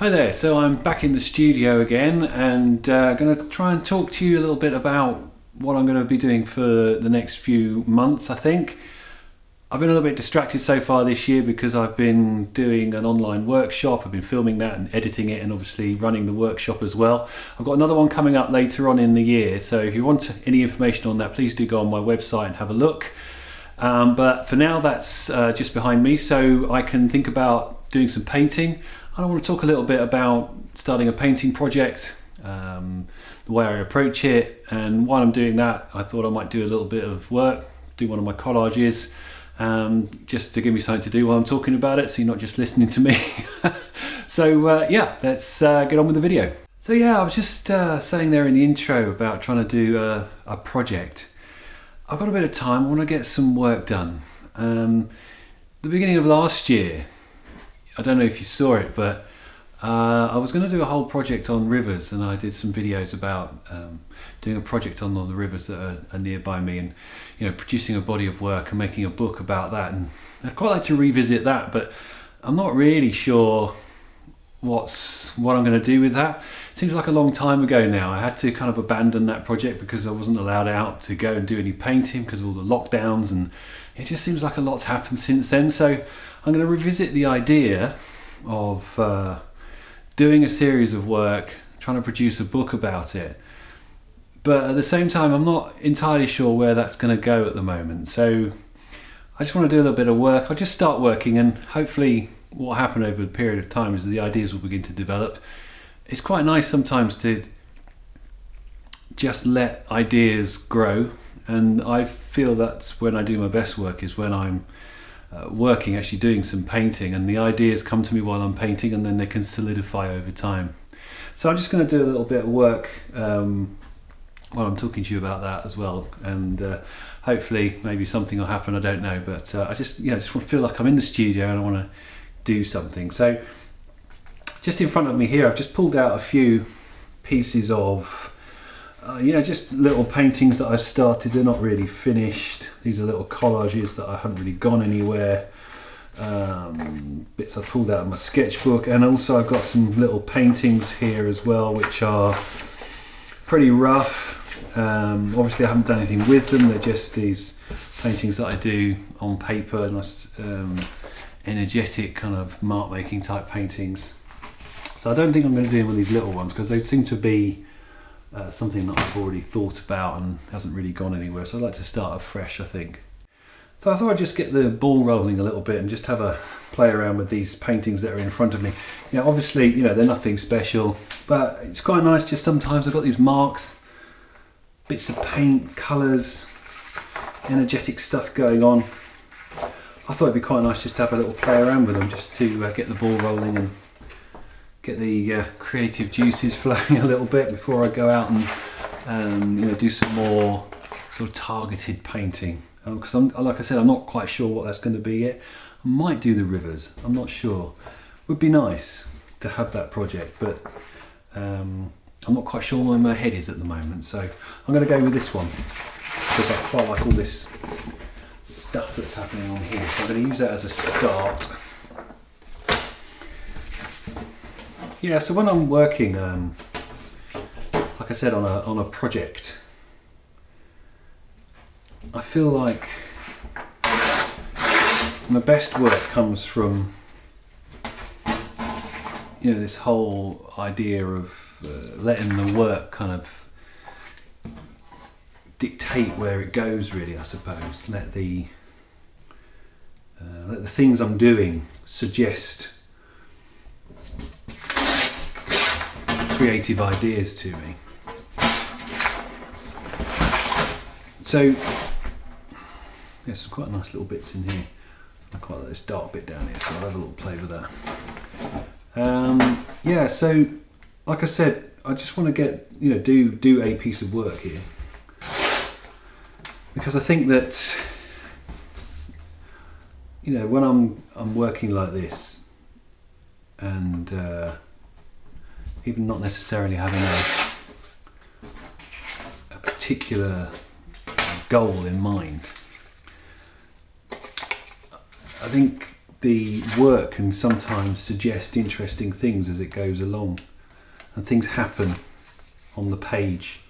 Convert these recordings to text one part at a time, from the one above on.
Hi there, so I'm back in the studio again and going to try and talk to you a little bit about what I'm going to be doing for the next few months, I think. I've been a little bit distracted so far this year because I've been doing an online workshop. I've been filming that and editing it and obviously running the workshop as well. I've got another one coming up later on in the year, so if you want any information on that, please do go on my website and have a look. But for now, that's just behind me, so I can think about doing some painting. I want to talk a little bit about starting a painting project, the way I approach it, and while I'm doing that I thought I might do a little bit of work, do one of my collages, just to give me something to do while I'm talking about it, so you're not just listening to me. So yeah, let's get on with the video. So yeah, I was just saying there in the intro about trying to do a project. I've got a bit of time, I want to get some work done. The beginning of last year, I don't know if you saw it, but I was going to do a whole project on rivers, and I did some videos about doing a project on all the rivers that are nearby me, and producing a body of work and making a book about that. And I'd quite like to revisit that, but I'm not really sure what I'm going to do with that. It seems like a long time ago now. I had to kind of abandon that project because I wasn't allowed out to go and do any painting because of all the lockdowns, and it just seems like a lot's happened since then. So I'm going to revisit the idea of doing a series of work, trying to produce a book about it. But at the same time, I'm not entirely sure where that's going to go at the moment. So I just want to do a little bit of work. I'll just start working, and hopefully what will happen over a period of time is the ideas will begin to develop. It's quite nice sometimes to just let ideas grow, and I feel that's when I do my best work, is when I'm working, actually doing some painting, and the ideas come to me while I'm painting, and then they can solidify over time. So I'm just going to do a little bit of work while I'm talking to you about that as well, and hopefully maybe something will happen, I don't know, but I just want to feel like I'm in the studio and I want to do something. So just in front of me here, I've just pulled out a few pieces of just little paintings that I've started. They're not really finished. These are little collages that I haven't really gone anywhere. Bits I pulled out of my sketchbook, and also I've got some little paintings here as well, which are pretty rough. Obviously I haven't done anything with them. They're just these paintings that I do on paper, nice energetic kind of mark making type paintings. So I don't think I'm going to do any of these little ones because they seem to be something that I've already thought about and hasn't really gone anywhere, so I'd like to start afresh, I think. So I thought I'd just get the ball rolling a little bit and just have a play around with these paintings that are in front of me. Obviously, they're nothing special, but it's quite nice just sometimes I've got these marks, bits of paint, colours, energetic stuff going on. I thought it'd be quite nice just to have a little play around with them, just to get the ball rolling and get the creative juices flowing a little bit before I go out and do some more sort of targeted painting. Because like I said, I'm not quite sure what that's going to be yet. I might do the rivers, I'm not sure. Would be nice to have that project, but I'm not quite sure where my head is at the moment. So I'm going to go with this one because I quite like all this stuff that's happening on here. So I'm going to use that as a start. Yeah, so when I'm working, like I said, on a project, I feel like my best work comes from this whole idea of letting the work kind of dictate where it goes, really, I suppose. Let the things I'm doing suggest creative ideas to me. So there's some quite nice little bits in here. I quite like this dark bit down here, so I'll have a little play with that. Yeah, so like I said, I just want to get do a piece of work here, because I think that when I'm working like this, and even not necessarily having a particular goal in mind, I think the work can sometimes suggest interesting things as it goes along, and things happen on the page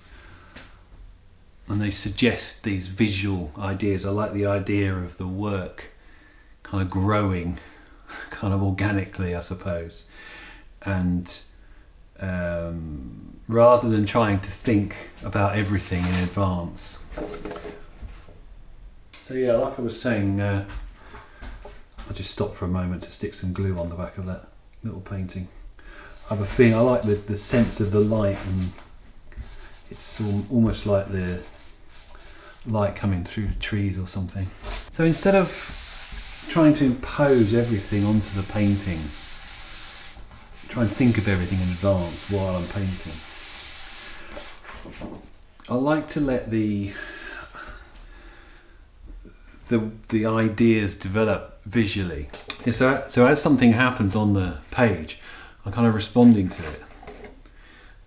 and they suggest these visual ideas. I like the idea of the work kind of growing kind of organically, I suppose, and rather than trying to think about everything in advance. So yeah, like I was saying, I'll just stop for a moment to stick some glue on the back of that little painting. I have a feeling, I like the sense of the light, and it's almost like the light coming through the trees or something. So instead of trying to impose everything onto the painting, try and think of everything in advance while I'm painting, I like to let the ideas develop visually. Yeah, so as something happens on the page, I'm kind of responding to it,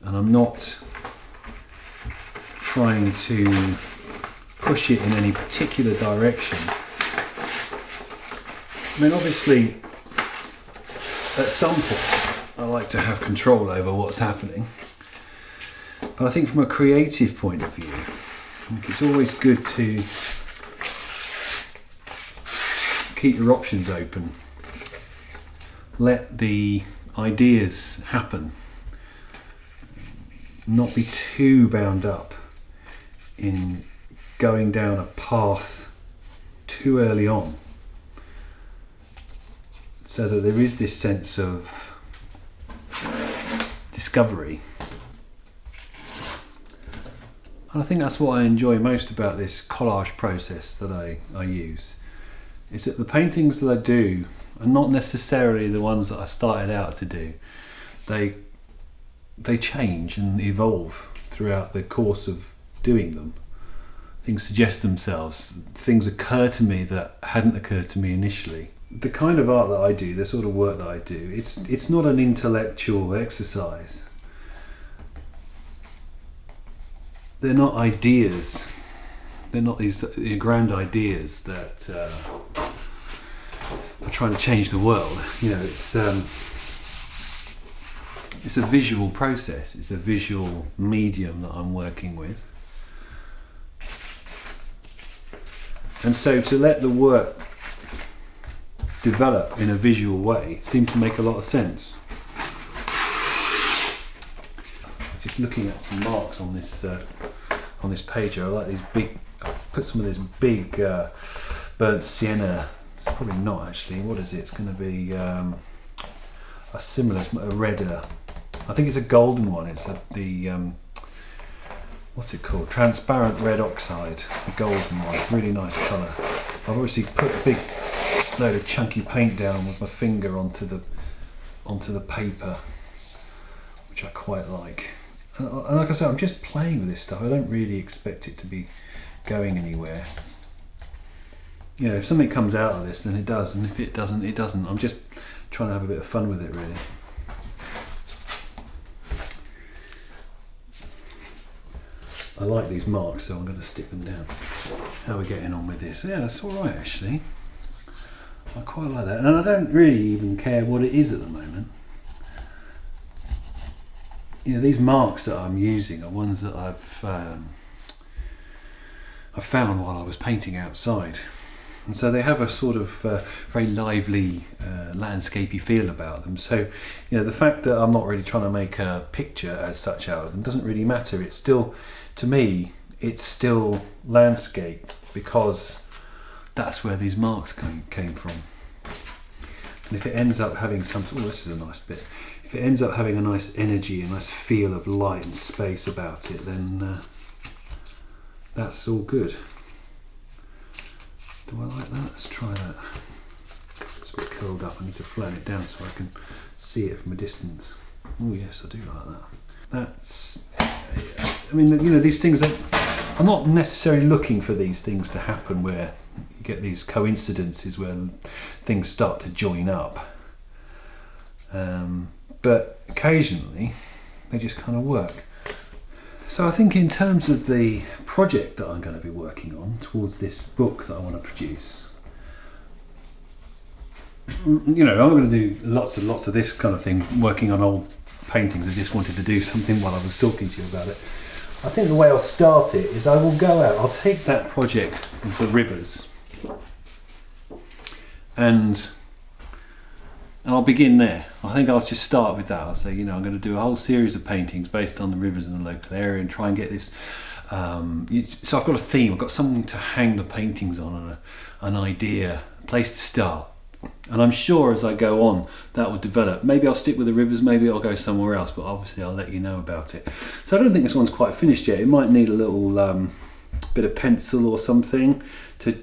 and I'm not trying to push it in any particular direction. I mean, obviously, at some point, I like to have control over what's happening, but I think from a creative point of view, it's always good to keep your options open. Let the ideas happen. Not be too bound up in going down a path too early on, so that there is this sense of discovery. And I think that's what I enjoy most about this collage process that I use, is that the paintings that I do are not necessarily the ones that I started out to do. They change and evolve throughout the course of doing them. Things suggest themselves, things occur to me that hadn't occurred to me initially. The kind of art that I do, the sort of work that I do, it's not an intellectual exercise. They're not ideas. They're not these grand ideas that are trying to change the world. You know, it's a visual process. It's a visual medium that I'm working with. And so to let the work develop in a visual way seemed to make a lot of sense. Just looking at some marks on this page here, I like these big. I put some of this big burnt sienna. It's probably not actually. What is it? It's going to be a similar, a redder. I think it's a golden one. It's what's it called? Transparent red oxide, the golden one. Really nice colour. I've obviously put a big load of chunky paint down with my finger onto the paper, which I quite like. And like I said, I'm just playing with this stuff. I don't really expect it to be going anywhere. You know, if something comes out of this, then it does, and if it doesn't, it doesn't. I'm just trying to have a bit of fun with it, really. I like these marks, so I'm going to stick them down. How are we getting on with this? Yeah, that's all right, actually. I quite like that, and I don't really even care what it is at the moment. You know, these marks that I'm using are ones that I found while I was painting outside, and so they have a sort of very lively landscapey feel about them. So, you know, the fact that I'm not really trying to make a picture as such out of them doesn't really matter. It's still, to me, it's still landscape, because that's where these marks came from. And if it ends up having some, oh, this is a nice bit. If it ends up having a nice energy, a nice feel of light and space about it, then that's all good. Do I like that? Let's try that. It's a bit curled up. I need to flatten it down so I can see it from a distance. Oh yes, I do like that. That's, I mean, you know, these things that I'm not necessarily looking for these things to happen where you get these coincidences where things start to join up. But occasionally they just kind of work. So I think in terms of the project that I'm going to be working on towards this book that I want to produce, you know, I'm going to do lots and lots of this kind of thing, working on old paintings. I just wanted to do something while I was talking to you about it. I think the way I'll start it is I will go out, I'll take that project of the rivers and I'll begin there. I think I'll just start with that. I'll say, you know, I'm going to do a whole series of paintings based on the rivers in the local area and try and get this. So I've got a theme, I've got something to hang the paintings on, and an idea, a place to start. And I'm sure as I go on, that will develop. Maybe I'll stick with the rivers, maybe I'll go somewhere else, but obviously I'll let you know about it. So I don't think this one's quite finished yet. It might need a little bit of pencil or something to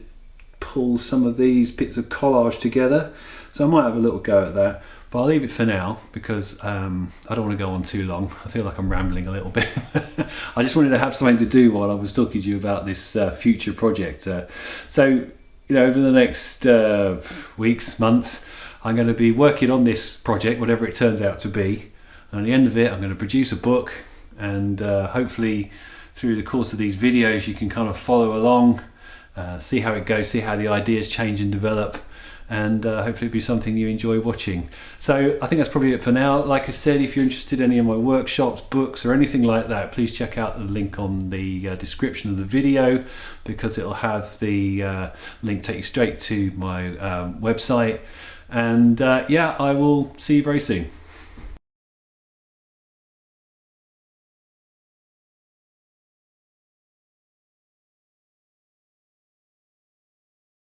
pull some of these bits of collage together. So I might have a little go at that, but I'll leave it for now because I don't want to go on too long. I feel like I'm rambling a little bit. I just wanted to have something to do while I was talking to you about this future project. So, you know, over the next weeks, months, I'm going to be working on this project, whatever it turns out to be. And at the end of it, I'm going to produce a book, and hopefully through the course of these videos, you can kind of follow along, see how it goes, see how the ideas change and develop. And hopefully it'll be something you enjoy watching. So I think that's probably it for now. Like I said, if you're interested in any of my workshops, books or anything like that, please check out the link on the description of the video, because it'll have the link take you straight to my website. And yeah, I will see you very soon.